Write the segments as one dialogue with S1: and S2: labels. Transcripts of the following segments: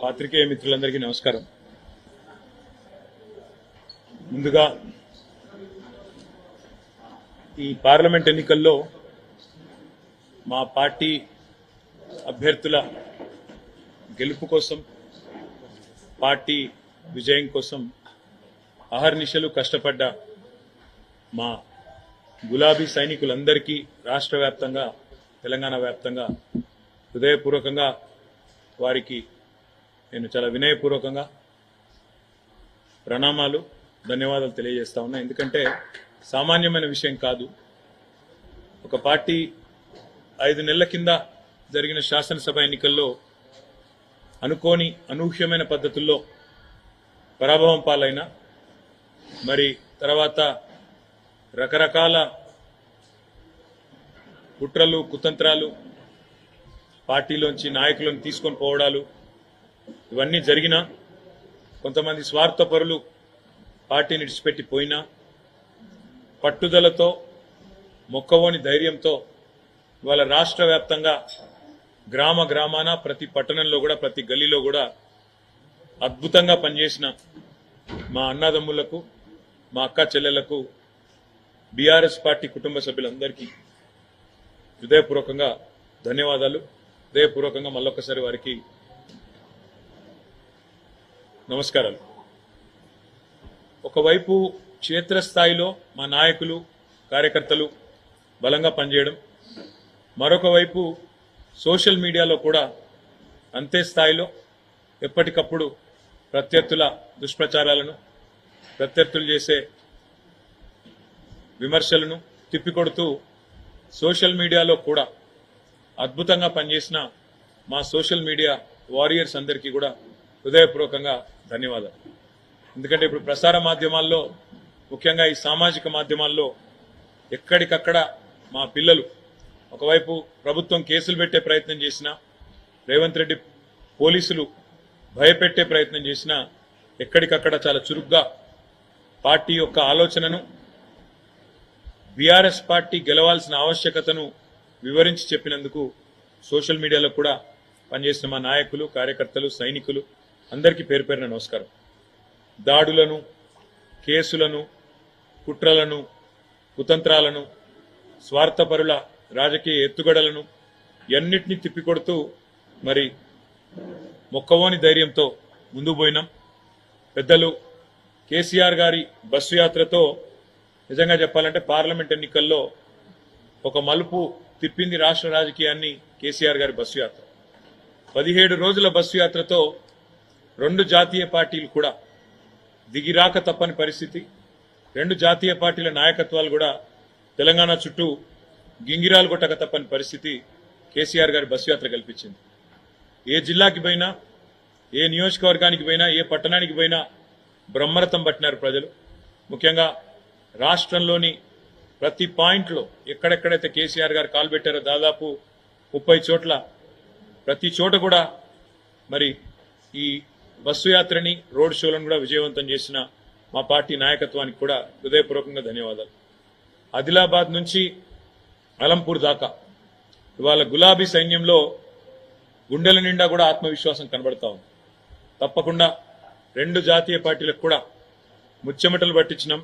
S1: పాత్రికేయ మిత్రులందరికీ నమస్కారం. ముందుగా ఈ పార్లమెంట్ ఎన్నికల్లో మా పార్టీ అభ్యర్థుల గెలుపు కోసం, పార్టీ విజయం కోసం అహర్నిశలు కష్టపడ్డ మా గులాబీ సైనికులందరికీ రాష్ట్ర వ్యాప్తంగా, తెలంగాణ వ్యాప్తంగా హృదయపూర్వకంగా వారికి నేను చాలా వినయపూర్వకంగా ప్రణామాలు, ధన్యవాదాలు తెలియజేస్తా ఉన్నా. ఎందుకంటే సామాన్యమైన విషయం కాదు. ఒక పార్టీ 5 నెలల కింద జరిగిన శాసనసభ ఎన్నికల్లో అనుకోని అనూహ్యమైన పద్ధతుల్లో పరాభవం పాలైన, మరి తర్వాత రకరకాల కుట్రలు, కుతంత్రాలు, పార్టీలోంచి నాయకులను తీసుకొని పోవడాలు ఇవన్నీ జరిగినా, కొంతమంది స్వార్థపరులు పార్టీని విడిచిపెట్టి పోయినా, పట్టుదలతో, మొక్కవోని ధైర్యంతో ఇవాళ రాష్ట్ర వ్యాప్తంగా గ్రామ గ్రామాన, ప్రతి పట్టణంలో కూడా, ప్రతి గల్లీలో కూడా అద్భుతంగా పనిచేసిన మా అన్నదమ్ములకు, మా అక్క చెల్లెళ్లకు, బీఆర్ఎస్ పార్టీ కుటుంబ సభ్యులందరికీ హృదయపూర్వకంగా ధన్యవాదాలు. హృదయపూర్వకంగా మళ్ళొక్కసారి వారికి నమస్కారాలు. ఒకవైపు క్షేత్రస్థాయిలో మా నాయకులు, కార్యకర్తలు బలంగా పనిచేయడం, మరొక వైపు సోషల్ మీడియాలో కూడా అంతే స్థాయిలో ఎప్పటికప్పుడు ప్రత్యర్థుల దుష్ప్రచారాలను, ప్రత్యర్థులు చేసే విమర్శలను తిప్పికొడుతూ సోషల్ మీడియాలో కూడా అద్భుతంగా పనిచేసిన మా సోషల్ మీడియా వారియర్స్ అందరికీ కూడా హృదయపూర్వకంగా ధన్యవాదాలు. ఎందుకంటే ఇప్పుడు ప్రసార మాధ్యమాల్లో, ముఖ్యంగా ఈ సామాజిక మాధ్యమాల్లో ఎక్కడికక్కడ మా పిల్లలు ఒకవైపు ప్రభుత్వం కేసులు పెట్టే ప్రయత్నం చేసినా, రేవంత్ రెడ్డి పోలీసులు భయపెట్టే ప్రయత్నం చేసినా, ఎక్కడికక్కడ చాలా చురుగ్గా పార్టీ యొక్క ఆలోచనను, బీఆర్ఎస్ పార్టీ గెలవాల్సిన ఆవశ్యకతను వివరించి చెప్పినందుకు సోషల్ మీడియాలో కూడా పనిచేసిన మా నాయకులు, కార్యకర్తలు, సైనికులు అందరికీ పేరు పేరున నమస్కారం. దాడులను, కేసులను, కుట్రలను, కుతంత్రాలను, స్వార్థపరుల రాజకీయ ఎత్తుగడలను ఎన్నిటినీ తిప్పికొడుతూ మరి మొక్కవోని ధైర్యంతో ముందుకు పోయినాం. పెద్దలు కేసీఆర్ గారి బస్సు యాత్రతో నిజంగా చెప్పాలంటే పార్లమెంట్ ఎన్నికల్లో ఒక మలుపు తిప్పింది రాష్ట్ర రాజకీయాన్ని కేసీఆర్ గారి బస్సు యాత్ర. 17 రోజుల బస్సు యాత్రతో 2 జాతీయ పార్టీలు కూడా దిగిరాక తప్పని పరిస్థితి. 2 జాతీయ పార్టీల నాయకత్వాలు కూడా తెలంగాణ చుట్టూ గింగిరాలు కొట్టక తప్పని పరిస్థితి కేసీఆర్ గారి బస్సు యాత్ర కల్పించింది. ఏ జిల్లాకి పోయినా, ఏ నియోజకవర్గానికి పోయినా, ఏ పట్టణానికి పోయినా బ్రహ్మరథం పట్టినారు ప్రజలు. ముఖ్యంగా రాష్ట్రంలోని ప్రతి పాయింట్లో ఎక్కడెక్కడైతే కేసీఆర్ గారు కాలు పెట్టారో దాదాపు 30 చోట్ల, ప్రతి చోట కూడా మరి ఈ బస్సు యాత్రని, రోడ్ షోలను కూడా విజయవంతం చేసిన మా పార్టీ నాయకత్వానికి కూడా హృదయపూర్వకంగా ధన్యవాదాలు. ఆదిలాబాద్ నుంచి అలంపూర్ దాకా ఇవాళ గులాబీ సైన్యంలో గుండెల నిండా కూడా ఆత్మవిశ్వాసం కనబడతా ఉంది. తప్పకుండా 2 జాతీయ పార్టీలకు కూడా ముచ్చెమటలు పట్టించినాం.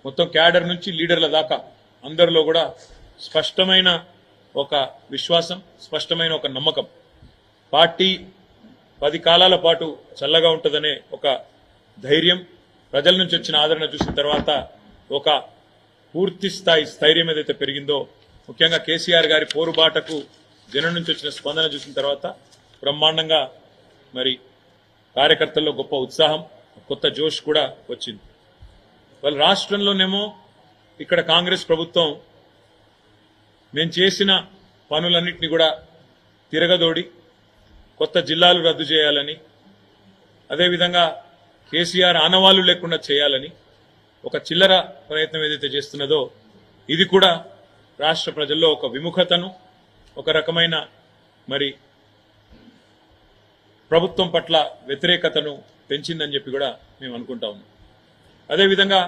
S1: మొత్తం క్యాడర్ నుంచి లీడర్ల దాకా అందరిలో కూడా స్పష్టమైన ఒక విశ్వాసం, స్పష్టమైన ఒక నమ్మకం. పార్టీ 10 కాలాల పాటు చల్లగా ఉంటుందనే ఒక ధైర్యం, ప్రజల నుంచి వచ్చిన ఆదరణ చూసిన తర్వాత ఒక పూర్తి స్థాయి స్థైర్యం ఏదైతే పెరిగిందో, ముఖ్యంగా కేసీఆర్ గారి పోరుబాటకు జనం నుంచి వచ్చిన స్పందన చూసిన తర్వాత బ్రహ్మాండంగా మరి కార్యకర్తల్లో గొప్ప ఉత్సాహం, కొత్త జోష్ కూడా వచ్చింది. వాళ్ళ రాష్ట్రంలోనేమో ఇక్కడ కాంగ్రెస్ ప్రభుత్వం మేము చేసిన పనులన్నింటినీ కూడా తిరగదోడి కొత్త జిల్లాలు రద్దు చేయాలని, అదేవిధంగా కేసీఆర్ ఆనవాళ్లు లేకుండా చేయాలని ఒక చిల్లర ప్రయత్నం ఏదైతే చేస్తున్నదో, ఇది కూడా రాష్ట్ర ప్రజల్లో ఒక విముఖతను, ఒక రకమైన మరి ప్రభుత్వం పట్ల వ్యతిరేకతను పెంచిందని చెప్పి కూడా మేము అనుకుంటా ఉన్నాం. అదేవిధంగా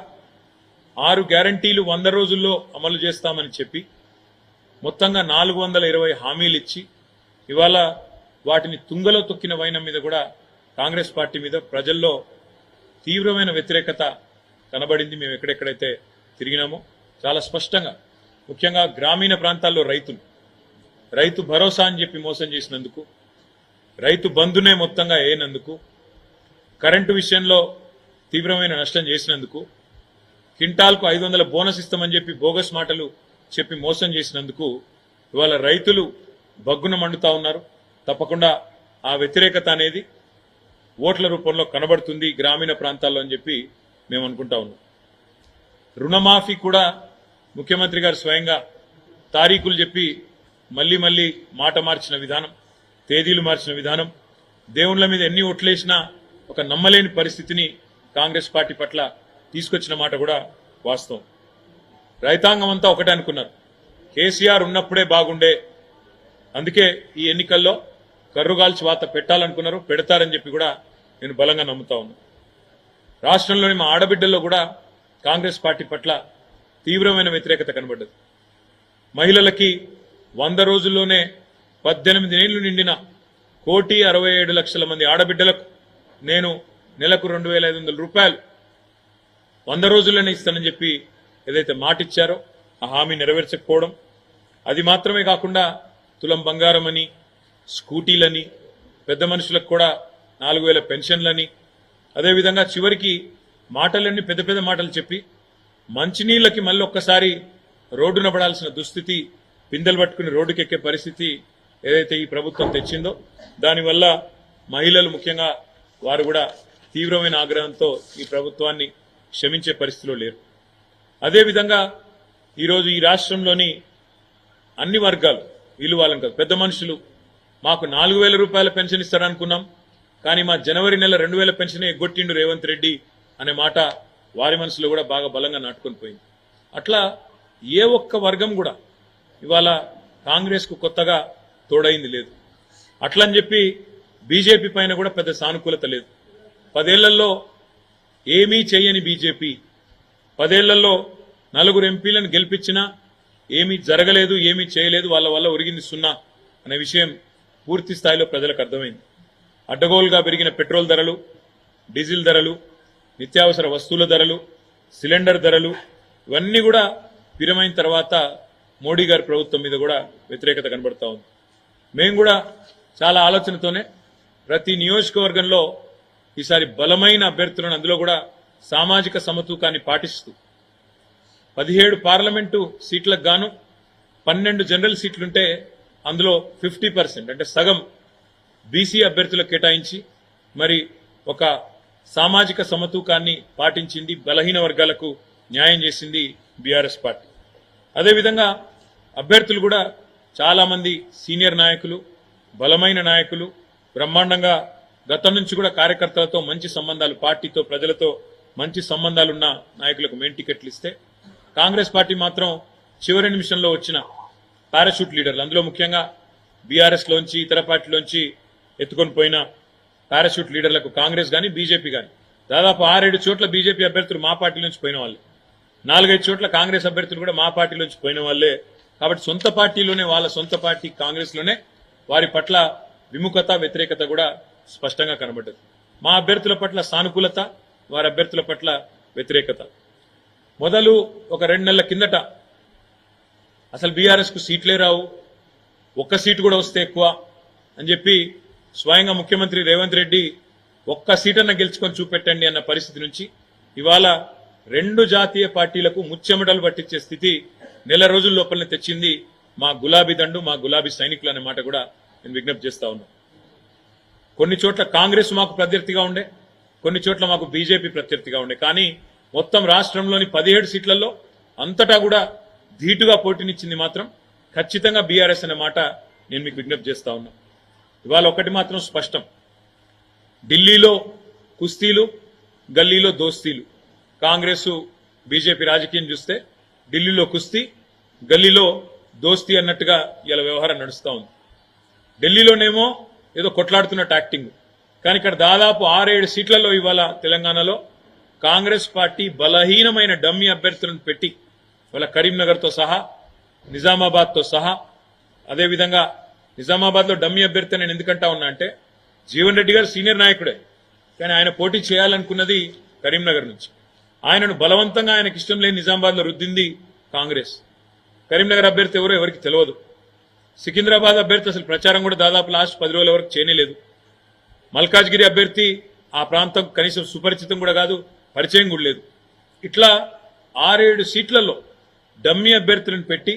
S1: 6 గ్యారంటీలు 100 రోజుల్లో అమలు చేస్తామని చెప్పి మొత్తంగా 420 హామీలు ఇచ్చి ఇవాళ వాటిని తుంగలో తొక్కిన వైనం మీద కూడా కాంగ్రెస్ పార్టీ మీద ప్రజల్లో తీవ్రమైన వ్యతిరేకత కనబడింది. మేము ఎక్కడెక్కడైతే తిరిగినామో చాలా స్పష్టంగా, ముఖ్యంగా గ్రామీణ ప్రాంతాల్లో రైతు భరోసా అని చెప్పి మోసం చేసినందుకు, రైతు బంధునే మొత్తంగా వేయనందుకు, కరెంటు విషయంలో తీవ్రమైన నష్టం చేసినందుకు, క్వింటాల్కు 500 బోనస్ ఇస్తామని చెప్పి బోగస్ మాటలు చెప్పి మోసం చేసినందుకు ఇవాళ రైతులు బగ్గున మండుతా ఉన్నారు. తప్పకుండా ఆ వ్యతిరేకత అనేది ఓట్ల రూపంలో కనబడుతుంది గ్రామీణ ప్రాంతాల్లో అని చెప్పి మేము అనుకుంటా ఉన్నాం. రుణమాఫీ కూడా ముఖ్యమంత్రి గారు స్వయంగా తారీఖులు చెప్పి మళ్లీ మాట మార్చిన విధానం, తేదీలు మార్చిన విధానం, దేవుళ్ల మీద ఎన్ని ఓట్లేసినా ఒక నమ్మలేని పరిస్థితిని కాంగ్రెస్ పార్టీ పట్ల తీసుకొచ్చిన మాట కూడా వాస్తవం. రైతాంగం అంతా ఒకటే అనుకున్నారు, కేసీఆర్ ఉన్నప్పుడే బాగుండే, అందుకే ఈ ఎన్నికల్లో కర్రుగాల్చి వాత పెట్టాలనుకున్నారు, పెడతారని చెప్పి కూడా నేను బలంగా నమ్ముతా ఉన్నాను. రాష్ట్రంలోని మా ఆడబిడ్డల్లో కూడా కాంగ్రెస్ పార్టీ పట్ల తీవ్రమైన వ్యతిరేకత కనబడ్డది. మహిళలకి 100 రోజుల్లోనే 18 ఏళ్లు నిండిన 1,67,00,000 మంది ఆడబిడ్డలకు నేను నెలకు 2,500 రూపాయలు 100 రోజుల్లోనే ఇస్తానని చెప్పి ఏదైతే మాట ఇచ్చారో ఆ హామీ నెరవేర్చకపోవడం, అది మాత్రమే కాకుండా తులం బంగారం అని, స్కూటీలని, పెద్ద మనుషులకు కూడా 4,000 పెన్షన్లని, అదేవిధంగా చివరికి మాటలన్నీ పెద్ద మాటలు చెప్పి మంచినీళ్లకి మళ్ళీ ఒక్కసారి రోడ్డున పడాల్సిన దుస్థితి, పిందెలు పట్టుకుని రోడ్డుకెక్కే పరిస్థితి ఏదైతే ఈ ప్రభుత్వం తెచ్చిందో దానివల్ల మహిళలు ముఖ్యంగా వారు కూడా తీవ్రమైన ఆగ్రహంతో ఈ ప్రభుత్వాన్ని క్షమించే పరిస్థితిలో లేరు. అదేవిధంగా ఈరోజు ఈ రాష్ట్రంలోని అన్ని వర్గాలు, వీళ్ళు వాళ్ళని కాదు, పెద్ద మనుషులు మాకు 4,000 రూపాయల పెన్షన్ ఇస్తారనుకున్నాం, కానీ మా జనవరి నెల 2,000 పెన్షన్ ఎగ్గొట్టిండు రేవంత్ రెడ్డి అనే మాట వారి మనసులో కూడా బాగా బలంగా నాటుకొని పోయింది. అట్లా ఏ ఒక్క వర్గం కూడా ఇవాళ కాంగ్రెస్ కు కొత్తగా తోడైంది లేదు. అట్లని చెప్పి బీజేపీ పైన కూడా పెద్ద సానుకూలత లేదు. 10 ఏళ్లలో ఏమీ చేయని బీజేపీ 10 ఏళ్లలో 4 ఎంపీలను గెలిపించినా ఏమీ జరగలేదు, ఏమీ చేయలేదు, వాళ్ళ వల్ల ఒరిగింది సున్నా అనే విషయం పూర్తి స్థాయిలో ప్రజలకు అర్థమైంది. అడ్డగోలుగా పెరిగిన పెట్రోల్ ధరలు, డీజిల్ ధరలు, నిత్యావసర వస్తువుల ధరలు, సిలిండర్ ధరలు ఇవన్నీ కూడా విరమైన తర్వాత మోడీ గారి ప్రభుత్వం మీద కూడా వ్యతిరేకత కనబడతా ఉంది. మేము కూడా చాలా ఆలోచనతోనే ప్రతి నియోజకవర్గంలో ఈసారి బలమైన అభ్యర్థులను, అందులో కూడా సామాజిక సమతూకాన్ని పాటిస్తూ 17 పార్లమెంటు సీట్లకు గాను 12 జనరల్ సీట్లుంటే అందులో 50% అంటే సగం బీసీ అభ్యర్థులకు కేటాయించి మరి ఒక సామాజిక సమతూకాన్ని పాటించింది, బలహీన వర్గాలకు న్యాయం చేసింది బీఆర్ఎస్ పార్టీ. అదేవిధంగా అభ్యర్థులు కూడా చాలా మంది సీనియర్ నాయకులు, బలమైన నాయకులు, బ్రహ్మాండంగా గతం నుంచి కూడా కార్యకర్తలతో మంచి సంబంధాలు, పార్టీతో ప్రజలతో మంచి సంబంధాలున్న నాయకులకు మెయిన్ టికెట్లు ఇస్తే, కాంగ్రెస్ పార్టీ మాత్రం చివరి నిమిషంలో వచ్చిన పారాషూట్ లీడర్లు, అందులో ముఖ్యంగా బీఆర్ఎస్ లోంచి ఇతర పార్టీలోంచి ఎత్తుకొని పోయిన పారాషూట్ లీడర్లకు కాంగ్రెస్ గాని బీజేపీ గాని దాదాపు 6-7 చోట్ల బీజేపీ అభ్యర్థులు మా పార్టీ నుంచి పోయిన వాళ్ళే, 4-5 చోట్ల కాంగ్రెస్ అభ్యర్థులు కూడా మా పార్టీ నుంచి పోయిన వాళ్ళే. కాబట్టి సొంత పార్టీలోనే, వాళ్ళ సొంత పార్టీ కాంగ్రెస్ లోనే వారి పట్ల విముఖత, వ్యతిరేకత కూడా స్పష్టంగా కనబడ్డది. మా అభ్యర్థుల పట్ల సానుకూలత, వారి అభ్యర్థుల పట్ల వ్యతిరేకత. మొదలు ఒక 2 నెలల కిందట అసలు బీఆర్ఎస్ కు సీట్లే రావు, ఒక్క సీటు కూడా వస్తే ఎక్కువ అని చెప్పి స్వయంగా ముఖ్యమంత్రి రేవంత్ రెడ్డి ఒక్క సీటన్న గెలుచుకొని చూపెట్టండి అన్న పరిస్థితి నుంచి ఇవాళ 2 జాతీయ పార్టీలకు ముచ్చెమటలు పట్టించే స్థితి నెల రోజుల లోపలనే తెచ్చింది మా గులాబీ దండు, మా గులాబీ సైనికులు అనే మాట కూడా నేను విజ్ఞప్తి చేస్తా ఉన్నాను. కొన్ని చోట్ల కాంగ్రెస్ మాకు ప్రత్యర్థిగా ఉండే, కొన్ని చోట్ల మాకు బీజేపీ ప్రత్యర్థిగా ఉండే, కానీ మొత్తం రాష్ట్రంలోని 17 సీట్లలో అంతటా కూడా ధీటుగా పోటీనిచ్చింది మాత్రం ఖచ్చితంగా బీఆర్ఎస్ అనే మాట నేను మీకు విజ్ఞప్తి చేస్తా ఉన్నా. ఇవాళ ఒకటి మాత్రం స్పష్టం, ఢిల్లీలో కుస్తీలు, గల్లీలో దోస్తీలు. కాంగ్రెస్ బీజేపీ రాజకీయం చూస్తే ఢిల్లీలో కుస్తీ, గల్లీలో దోస్తీ అన్నట్టుగా ఇలా వ్యవహారం నడుస్తా ఉంది. ఢిల్లీలోనేమో ఏదో కొట్లాడుతున్నట్టు యాక్టింగ్, కానీ ఇక్కడ దాదాపు 6-7 సీట్లలో ఇవాళ తెలంగాణలో కాంగ్రెస్ పార్టీ బలహీనమైన డమ్మీ అభ్యర్థులను పెట్టి ఇవాళ కరీంనగర్తో సహా, నిజామాబాద్తో సహా, అదేవిధంగా నిజామాబాద్లో డమ్మీ అభ్యర్థి నేను ఎందుకంటా ఉన్నా అంటే జీవన్ రెడ్డి గారు సీనియర్ నాయకుడే, కానీ ఆయన పోటీ చేయాలనుకున్నది కరీంనగర్ నుంచి. ఆయనను బలవంతంగా ఆయనకి ఇష్టం లేని నిజామాబాద్లో రుద్దింది కాంగ్రెస్. కరీంనగర్ అభ్యర్థి ఎవరో ఎవరికి తెలియదు. సికింద్రాబాద్ అభ్యర్థి అసలు ప్రచారం కూడా దాదాపు లాస్ట్ 10 రోజుల వరకు చేయలేదు. మల్కాజ్గిరి అభ్యర్థి ఆ ప్రాంతం కనీసం సుపరిచితం కూడా కాదు, పరిచయం కూడా లేదు. ఇట్లా 6-7 సీట్లలో డమ్మీ అభ్యర్థులను పెట్టి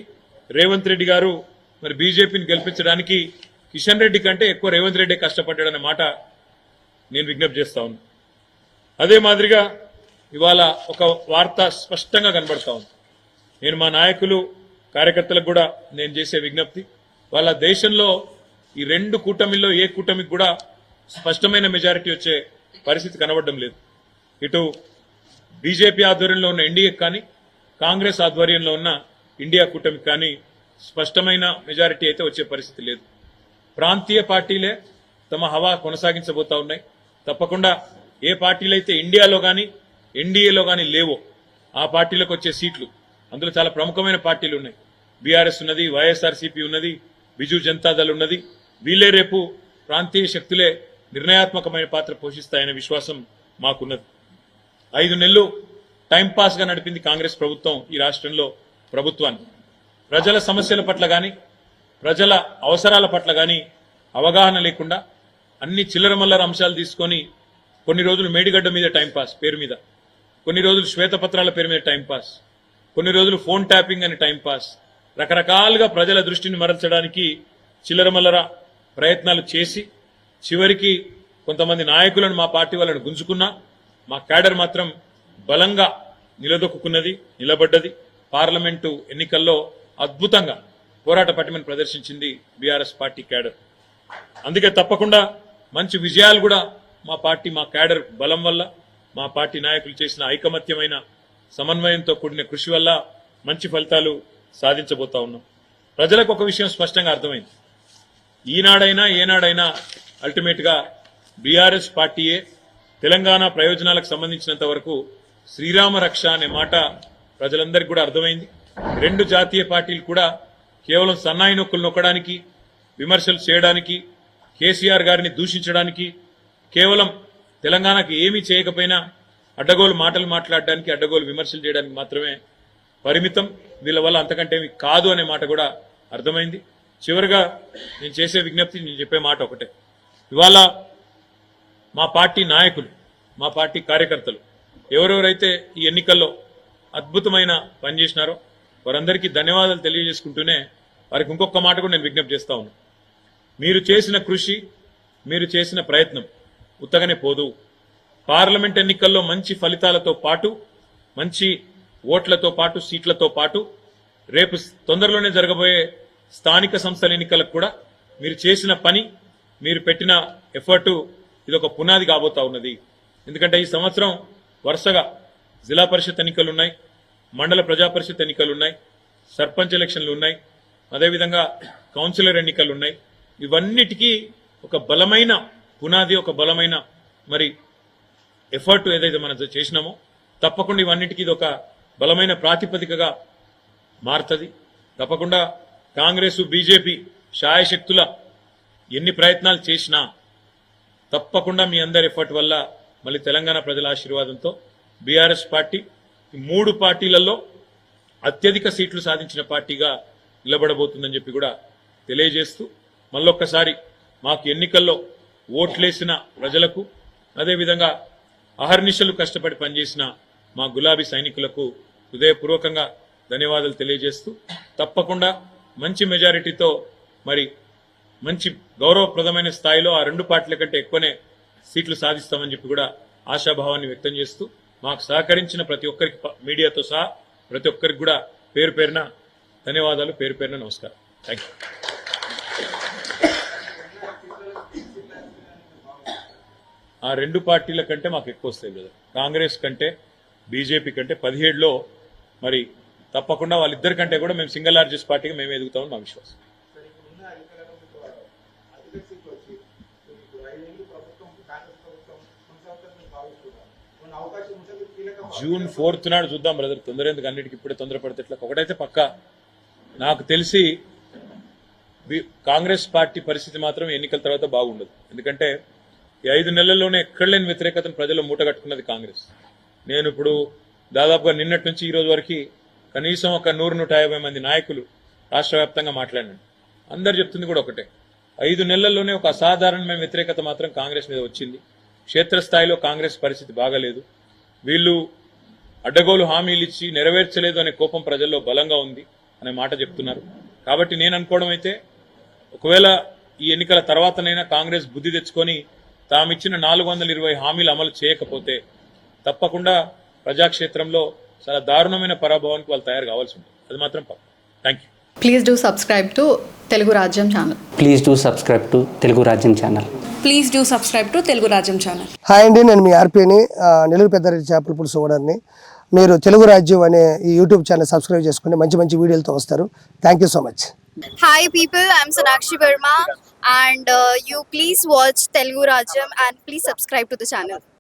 S1: రేవంత్ రెడ్డి గారు మరి బీజేపీని గెలిపించడానికి కిషన్ రెడ్డి కంటే ఎక్కువ రేవంత్ రెడ్డి కష్టపడ్డాడన్న మాట నేను విజ్ఞప్తి చేస్తా ఉన్నాను. అదే మాదిరిగా ఇవాళ ఒక వార్త స్పష్టంగా కనబడతా ఉంది. నేను మా నాయకులు కార్యకర్తలకు కూడా నేను చేసే విజ్ఞప్తి, వాళ్ళ దేశంలో ఈ 2 కూటమిల్లో ఏ కూటమికి కూడా స్పష్టమైన మెజారిటీ వచ్చే పరిస్థితి కనబడడం లేదు. ఇటు బీజేపీ ఆధ్వర్యంలో ఉన్న ఎన్డీఏకి కానీ కాంగ్రెస్ ఆధ్వర్యంలో ఉన్న ఇండియా కూటమికి కానీ స్పష్టమైన మెజారిటీ అయితే వచ్చే పరిస్థితి లేదు. ప్రాంతీయ పార్టీలే తమ హవా కొనసాగించబోతా ఉన్నాయి. తప్పకుండా ఏ పార్టీలైతే ఇండియాలో కానీ ఎన్డీఏలో కానీ లేవో ఆ పార్టీలకు వచ్చే సీట్లు, అందులో చాలా ప్రముఖమైన పార్టీలు ఉన్నాయి. బీఆర్ఎస్ ఉన్నది, వైఎస్ఆర్సీపీ ఉన్నది, బిజు జనతాదళ్ ఉన్నది. వీళ్ళే రేపు ప్రాంతీయ శక్తులే నిర్ణయాత్మకమైన పాత్ర పోషిస్తాయనే విశ్వాసం మాకున్నది. 5 నెలలు టైంపాస్ గా నడిపింది కాంగ్రెస్ ప్రభుత్వం ఈ రాష్ట్రంలో ప్రభుత్వాన్ని. ప్రజల సమస్యల పట్ల గాని ప్రజల అవసరాల పట్ల గాని అవగాహన లేకుండా అన్ని చిల్లరమల్లర అంశాలు తీసుకొని కొన్ని రోజులు మేడిగడ్డ మీద టైంపాస్ పేరు మీద, కొన్ని రోజులు శ్వేతపత్రాల పేరు మీద టైంపాస్, కొన్ని రోజులు ఫోన్ ట్యాపింగ్ అని టైంపాస్, రకరకాలుగా ప్రజల దృష్టిని మరల్చడానికి చిల్లరమల్లర ప్రయత్నాలు చేసి చివరికి కొంతమంది నాయకులను మా పార్టీ వాళ్ళని గుంజుకున్నా మా క్యాడర్ మాత్రం బలంగా నిలదొక్కున్నది, నిలబడ్డది. పార్లమెంటు ఎన్నికల్లో అద్భుతంగా పోరాట పటిమను ప్రదర్శించింది బీఆర్ఎస్ పార్టీ క్యాడర్. అందుకే తప్పకుండా మంచి విజయాలు కూడా మా పార్టీ మా క్యాడర్ బలం వల్ల, మా పార్టీ నాయకులు చేసిన ఐకమత్యమైన సమన్వయంతో కూడిన కృషి వల్ల మంచి ఫలితాలు సాధించబోతా ఉన్నాం. ప్రజలకు ఒక విషయం స్పష్టంగా అర్థమైంది. ఈనాడైనా ఏనాడైనా అల్టిమేట్ గా బీఆర్ఎస్ పార్టీయే తెలంగాణ ప్రయోజనాలకు సంబంధించినంత వరకు శ్రీరామ రక్ష అనే మాట ప్రజలందరికీ కూడా అర్థమైంది. 2 జాతీయ పార్టీలు కూడా కేవలం సన్నాయి నొక్కులు నొక్కడానికి, విమర్శలు చేయడానికి, కేసీఆర్ గారిని దూషించడానికి, కేవలం తెలంగాణకు ఏమీ చేయకపోయినా అడ్డగోలు మాటలు మాట్లాడడానికి, అడ్డగోలు విమర్శలు చేయడానికి మాత్రమే పరిమితం. వీళ్ళ వల్ల అంతకంటే ఏమీ కాదు అనే మాట కూడా అర్థమైంది. చివరిగా నేను చేసే విజ్ఞప్తి, నేను చెప్పే మాట ఒకటే. ఇవాళ మా పార్టీ నాయకులు, మా పార్టీ కార్యకర్తలు ఎవరెవరైతే ఈ ఎన్నికల్లో అద్భుతమైన పనిచేసినారో వారందరికీ ధన్యవాదాలు తెలియజేసుకుంటూనే వారికి ఇంకొక మాట కూడా నేను విజ్ఞప్తి చేస్తా ఉన్నాను. మీరు చేసిన కృషి, మీరు చేసిన ప్రయత్నం ఉత్తగానే పోదు. పార్లమెంట్ ఎన్నికల్లో మంచి ఫలితాలతో పాటు, మంచి ఓట్లతో పాటు, సీట్లతో పాటు రేపు తొందరలోనే జరగబోయే స్థానిక సంస్థల ఎన్నికలకు కూడా మీరు చేసిన పని, మీరు పెట్టిన ఎఫర్టు ఇదొక పునాది కాబోతా ఉన్నది. ఎందుకంటే ఈ సంవత్సరం వరుసగా జిల్లా పరిషత్ ఎన్నికలు ఉన్నాయి, మండల ప్రజా పరిషత్ ఎన్నికలు ఉన్నాయి, సర్పంచ్ ఎలక్షన్లు ఉన్నాయి, అదేవిధంగా కౌన్సిలర్ ఎన్నికలు ఉన్నాయి. ఇవన్నిటికీ ఒక బలమైన పునాది, ఒక బలమైన మరి ఎఫర్ట్ ఏదైతే మనం చేసినామో తప్పకుండా ఇవన్నిటికీ ఇది ఒక బలమైన ప్రాతిపదికగా మారుతుంది. తప్పకుండా కాంగ్రెస్ బీజేపీ శాయశక్తుల ఎన్ని ప్రయత్నాలు చేసినా తప్పకుండా మీ అందరి ఎఫర్ట్ వల్ల మళ్ళీ తెలంగాణ ప్రజల ఆశీర్వాదంతో బీఆర్ఎస్ పార్టీ ఈ 3 పార్టీలలో అత్యధిక సీట్లు సాధించిన పార్టీగా నిలబడబోతుందని చెప్పి కూడా తెలియజేస్తూ మళ్ళొక్కసారి మాకు ఎన్నికల్లో ఓట్లేసిన ప్రజలకు, అదేవిధంగా అహర్నిశలు కష్టపడి పనిచేసిన మా గులాబీ సైనికులకు హృదయపూర్వకంగా ధన్యవాదాలు తెలియజేస్తూ తప్పకుండా మంచి మెజారిటీతో మరి మంచి గౌరవప్రదమైన స్థాయిలో ఆ 2 పార్టీల కంటే ఎక్కువనే సీట్లు సాధిస్తామని చెప్పి కూడా ఆశాభావాన్ని వ్యక్తం చేస్తూ మాకు సహకరించిన ప్రతి ఒక్కరికి, మీడియాతో సహా ప్రతి ఒక్కరికి కూడా పేరు పేరున ధన్యవాదాలు, పేరు పేరున నమస్కారం. Thank you. ఆ 2 పార్టీల కంటే మాకు ఎక్కువ వస్తాయి కదా. కాంగ్రెస్ కంటే బీజేపీ కంటే 17లో మరి తప్పకుండా వాళ్ళిద్దరి కంటే కూడా మేము సింగిల్ లార్జెస్ట్ పార్టీగా మేము ఎదుగుతామని మా విశ్వాసం. జూన్ 4th నాడు చూద్దాం బ్రదర్, తొందర ఎందుకు, అన్నిటికి ఇప్పుడే తొందరపడితే ఎట్లా. ఒకటైతే పక్కా నాకు తెలిసి కాంగ్రెస్ పార్టీ పరిస్థితి మాత్రం ఎన్నికల తర్వాత బాగుండదు. ఎందుకంటే ఈ 5 నెలల్లోనే ఎక్కడ లేని వ్యతిరేకతను ప్రజలు మూటగట్టుకున్నది కాంగ్రెస్. నేను ఇప్పుడు దాదాపుగా నిన్నటి నుంచి ఈ రోజు వరకు కనీసం ఒక 100-150 మంది నాయకులు రాష్ట్ర వ్యాప్తంగా మాట్లాడినాను. అందరు చెప్తుంది కూడా ఒకటే, 5 నెలల్లోనే ఒక అసాధారణమైన వ్యతిరేకత మాత్రం కాంగ్రెస్ మీద వచ్చింది. క్షేత్రస్థాయిలో కాంగ్రెస్ పరిస్థితి బాగాలేదు. వీళ్ళు అడ్డగోలు హామీలు ఇచ్చి నెరవేర్చలేదు అనే కోపం ప్రజల్లో బలంగా ఉంది అనే మాట చెప్తున్నారు. కాబట్టి నేను అనుకోవడం అయితే ఒకవేళ ఈ ఎన్నికల తర్వాతనైనా కాంగ్రెస్ బుద్ధి తెచ్చుకొని తామిచ్చిన 420 హామీలు అమలు చేయకపోతే తప్పకుండా ప్రజాక్షేత్రంలో చాలా దారుణమైన పరాభవానికి వాళ్ళు తయారు కావాల్సి ఉంటుంది. అది మాత్రం thank you.
S2: Please do subscribe to Telugu Rajyam channel.
S3: Please do subscribe to Telugu Rajyam channel.
S4: Please do subscribe to Telugu Rajyam channel.
S5: Hi అండి, నేను మీ ఆర్పీని నెల్లూరు పెద్దారెడ్డి చేపల పులుసు ఓనర్ని. మీరు తెలుగు రాజ్యం అనే ఈ యూట్యూబ్ ఛానల్ సబ్స్క్రైబ్ చేసుకుని మంచి మంచి వీడియోలతో వస్తారు. Thank you so much.
S6: Hi people, I'm Sonakshi Verma and you please watch Telugu Rajyam and please subscribe to the channel.